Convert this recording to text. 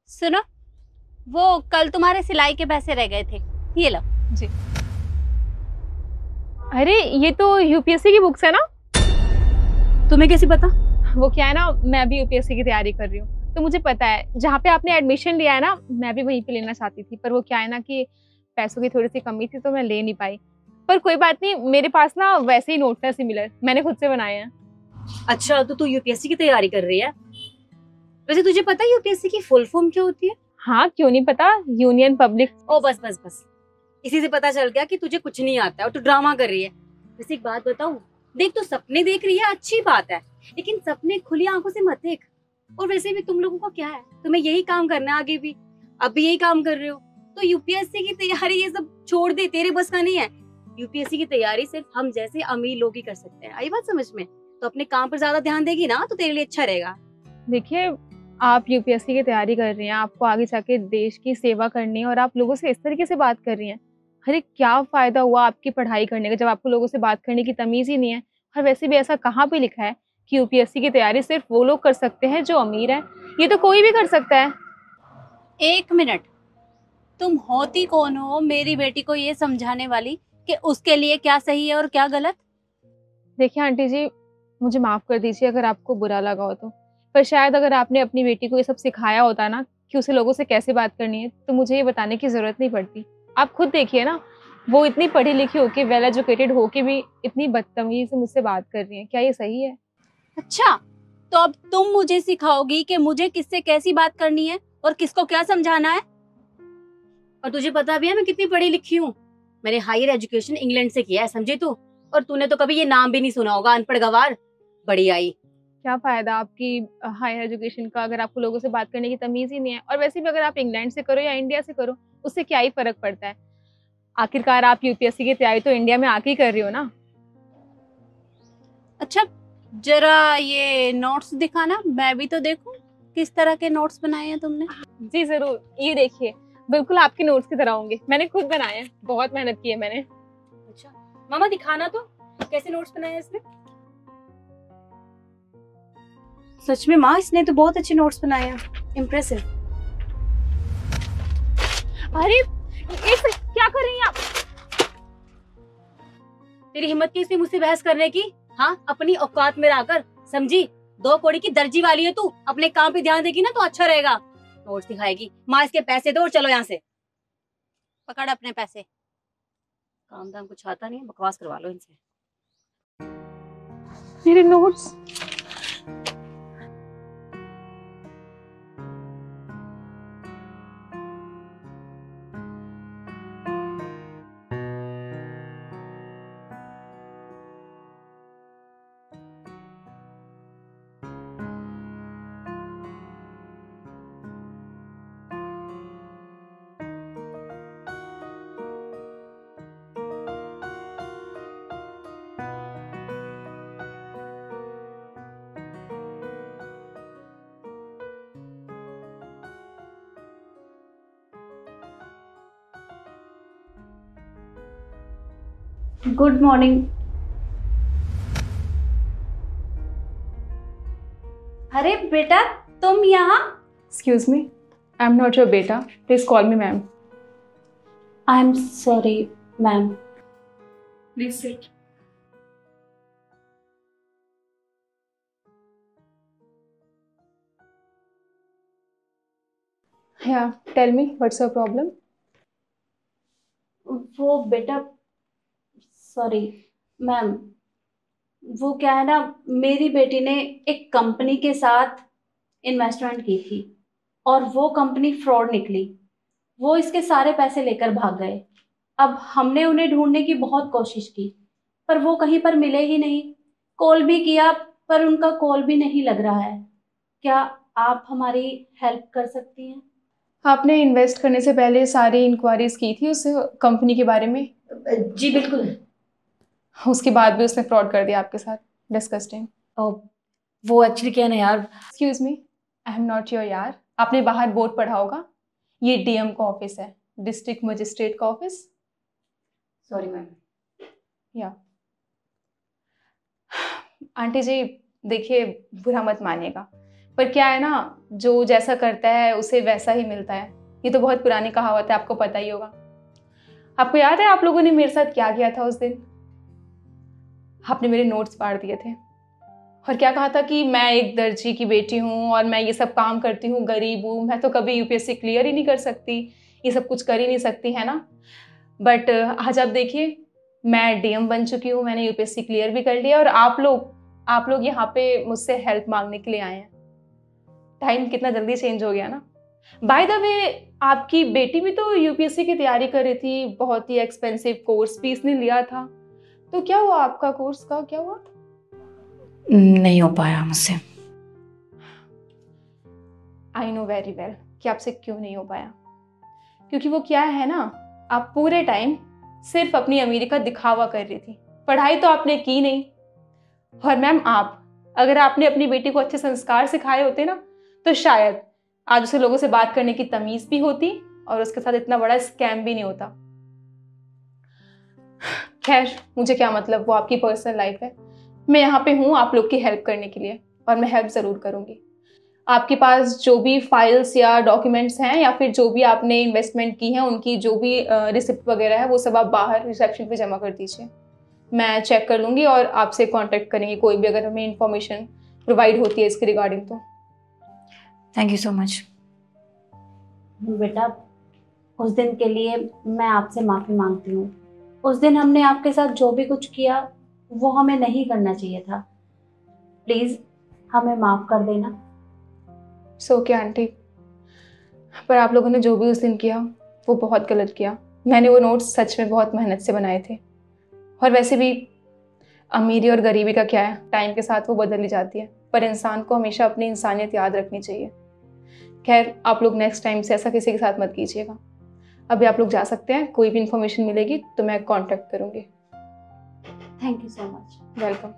सुनो, वो कल तुम्हारे सिलाई के पैसे रह गए थे, ये लो। जी। अरे ये तो यूपीएससी की बुक्स है ना? तुम्हें कैसे पता? वो क्या है ना, मैं भी यूपीएससी की तैयारी कर रही हूँ, तो मुझे पता है जहाँ पे आपने एडमिशन लिया है ना, मैं भी वहीं पे लेना चाहती थी, पर वो क्या है ना कि पैसों की थोड़ी सी कमी थी तो मैं ले नहीं पाई। पर कोई बात नहीं, मेरे पास ना वैसे ही नोट्स है सिमिलर, मैंने खुद से बनाए हैं। अच्छा, तो तू यूपीएससी की तैयारी कर रही है? वैसे तुझे पता है यूपीएससी की फुल फॉर्म क्या होती है? हाँ, क्यों नहीं पता, यूनियन पब्लिक। ओ बस बस बस, इसी से पता चल गया कि तुझे कुछ नहीं आता है और तू ड्रामा कर रही है। वैसे एक बात बताऊं, देख तू सपने देख रही है, अच्छी बात है, लेकिन सपने खुली आंखों से मत देख। और वैसे भी तुम लोगों को क्या है, तुम्हें यही काम करना है आगे भी, अब भी यही काम कर रहे हो। तो यूपीएससी की तैयारी ये सब छोड़ दे, तेरे बस का नहीं है। यूपीएससी की तैयारी सिर्फ हम जैसे अमीर लोग ही कर सकते हैं, आई बात समझ में? तो अपने काम पर ज्यादा ध्यान देगी ना तो तेरे लिए अच्छा रहेगा। देखिए, आप यूपीएससी की तैयारी कर रही हैं, आपको आगे जाके देश की सेवा करनी है और आप लोगों से इस तरीके से बात कर रही हैं। अरे क्या फायदा हुआ आपकी पढ़ाई करने का जब आपको लोगों से बात करने की तमीज ही नहीं है। और वैसे भी ऐसा कहाँ पे लिखा है कि यूपीएससी की तैयारी सिर्फ वो लोग कर सकते हैं जो अमीर है? ये तो कोई भी कर सकता है। एक मिनट, तुम होती कौन हो मेरी बेटी को ये समझाने वाली कि उसके लिए क्या सही है और क्या गलत? देखिए आंटी जी, मुझे माफ कर दीजिए अगर आपको बुरा लगा हो तो, पर शायद अगर आपने अपनी बेटी को ये सब सिखाया होता ना कि उसे लोगों से कैसे बात करनी है, तो मुझे ये बताने की जरूरत नहीं पड़ती। आप खुद देखिए ना, वो इतनी पढ़ी लिखी होके, वेल एजुकेटेड होके भी इतनी बदतमीजी से मुझसे बात कर रही है। क्या ये सही है? अच्छा, तो अब तुम मुझे सिखाओगी कि मुझे किससे कैसी बात करनी है और किसको क्या समझाना है? और तुझे पता भी है मैं कितनी पढ़ी लिखी हूँ। मैंने हायर एजुकेशन इंग्लैंड से किया है, समझी तू? और तूने तो कभी ये नाम भी नहीं सुना होगा, अनपढ़ गवार। बड़ी आई। क्या फायदा आपकी हायर एजुकेशन का अगर आपको लोगों से बात करने की तमीज ही नहीं है? और वैसे भी अगर आप इंग्लैंड से करो या इंडिया से करो, उससे क्या ही फर्क पड़ता है? आखिरकार आप यूपीएससी की तैयारी तो इंडिया में आके ही कर रही हो ना। अच्छा, जरा ये नोट्स दिखाना, मैं भी तो देखूं किस तरह के नोट्स बनाए हैं तुमने। जी जरूर, ये देखिए, बिल्कुल आपके नोट्स की तरह होंगे, मैंने खुद बनाए हैं, बहुत मेहनत की है मैंने। अच्छा, मामा दिखाना तो कैसे नोट्स बनाए हैं इसने। सच में माँ, इसने तो बहुत अच्छे नोट्स बनाए हैं, इम्प्रेसिव। अरे एक मिनट, क्या कर रही हैं आप? तेरी हिम्मत कैसी मुझसे बहस करने की? हाँ, अपनी औकात में रहकर, समझी? 2 कौड़ी की दर्जी वाली है तू, अपने काम पे ध्यान देगी ना तो अच्छा रहेगा। नोट्स दिखाएगी, माँ इसके पैसे दो और चलो यहाँ से। पकड़ अपने पैसे। काम धाम कुछ आता नहीं है, बकवास करवा लो इनसे। मेरे नोट्स। Good morning. अरे बेटा, तुम यहाँ? Excuse me, I am not your बेटा, please call me ma'am. I am sorry ma'am. Please sit. Yeah, tell me, what's your problem? वो बेटा, सॉरी मैम, वो क्या है ना, मेरी बेटी ने एक कंपनी के साथ इन्वेस्टमेंट की थी और वो कंपनी फ्रॉड निकली। वो इसके सारे पैसे लेकर भाग गए। अब हमने उन्हें ढूंढने की बहुत कोशिश की, पर वो कहीं पर मिले ही नहीं। कॉल भी किया, पर उनका कॉल भी नहीं लग रहा है। क्या आप हमारी हेल्प कर सकती हैं? आपने इन्वेस्ट करने से पहले सारी इंक्वायरीज की थी उस कंपनी के बारे में? जी बिल्कुल। उसके बाद भी उसने फ्रॉड कर दिया आपके साथ? डिस्गस्टिंग। वो एक्चुअली क्या है ना यार। Excuse me, I am not your यार। आपने बाहर बोर्ड पढ़ा होगा, ये डीएम का ऑफिस है, डिस्ट्रिक्ट मजिस्ट्रेट का ऑफिस। Sorry ma'am. या आंटी जी, देखिए बुरा मत मानिएगा, पर क्या है ना, जो जैसा करता है उसे वैसा ही मिलता है। ये तो बहुत पुरानी कहावत है, आपको पता ही होगा। आपको याद है आप लोगों ने मेरे साथ क्या किया था उस दिन? आपने मेरे नोट्स फाड़ दिए थे और क्या कहा था कि मैं एक दर्जी की बेटी हूँ और मैं ये सब काम करती हूँ, गरीब हूँ, मैं तो कभी यूपीएससी क्लियर ही नहीं कर सकती, ये सब कुछ कर ही नहीं सकती, है ना। बट आज आप देखिए, मैं डीएम बन चुकी हूँ, मैंने यूपीएससी क्लियर भी कर लिया और आप लोग यहाँ पे मुझसे हेल्प मांगने के लिए आए हैं। टाइम कितना जल्दी चेंज हो गया ना। बाय द वे, आपकी बेटी भी तो यूपीएससी की तैयारी कर रही थी, बहुत ही एक्सपेंसिव कोर्स भी इसने लिया था। तो क्या हुआ आपका कोर्स का, क्या हुआ? नहीं हो पाया मुझसे। आई नो वेरी वेल कि आपसे क्यों नहीं हो पाया, क्योंकि वो क्या है ना, आप पूरे टाइम सिर्फ अपनी अमीरी का दिखावा कर रही थी, पढ़ाई तो आपने की नहीं। और मैम, अगर आपने अपनी बेटी को अच्छे संस्कार सिखाए होते ना, तो शायद आज उसे लोगों से बात करने की तमीज भी होती और उसके साथ इतना बड़ा स्कैम भी नहीं होता। खैर, मुझे क्या मतलब, वो आपकी पर्सनल लाइफ है। मैं यहाँ पे हूँ आप लोग की हेल्प करने के लिए और मैं हेल्प ज़रूर करूँगी। आपके पास जो भी फाइल्स या डॉक्यूमेंट्स हैं या फिर जो भी आपने इन्वेस्टमेंट की है उनकी जो भी रिसिप्ट वगैरह है, वो सब आप बाहर रिसेप्शन पे जमा कर दीजिए। मैं चेक कर लूँगी और आपसे कांटेक्ट करेंगे कोई भी अगर हमें इंफॉर्मेशन प्रोवाइड होती है इसके रिगार्डिंग तो। Thank you so much. बेटा, उस दिन के लिए मैं आपसे माफ़ी मांगती हूँ। उस दिन हमने आपके साथ जो भी कुछ किया वो हमें नहीं करना चाहिए था। प्लीज़ हमें माफ़ कर देना। सो क्या आंटी, पर आप लोगों ने जो भी उस दिन किया वो बहुत गलत किया। मैंने वो नोट्स सच में बहुत मेहनत से बनाए थे और वैसे भी अमीरी और गरीबी का क्या है, टाइम के साथ वो बदल ही जाती है, पर इंसान को हमेशा अपनी इंसानियत याद रखनी चाहिए। खैर, आप लोग नेक्स्ट टाइम से ऐसा किसी के साथ मत कीजिएगा। अभी आप लोग जा सकते हैं, कोई भी इंफॉर्मेशन मिलेगी तो मैं कांटेक्ट करूँगी। Thank you so much. Welcome.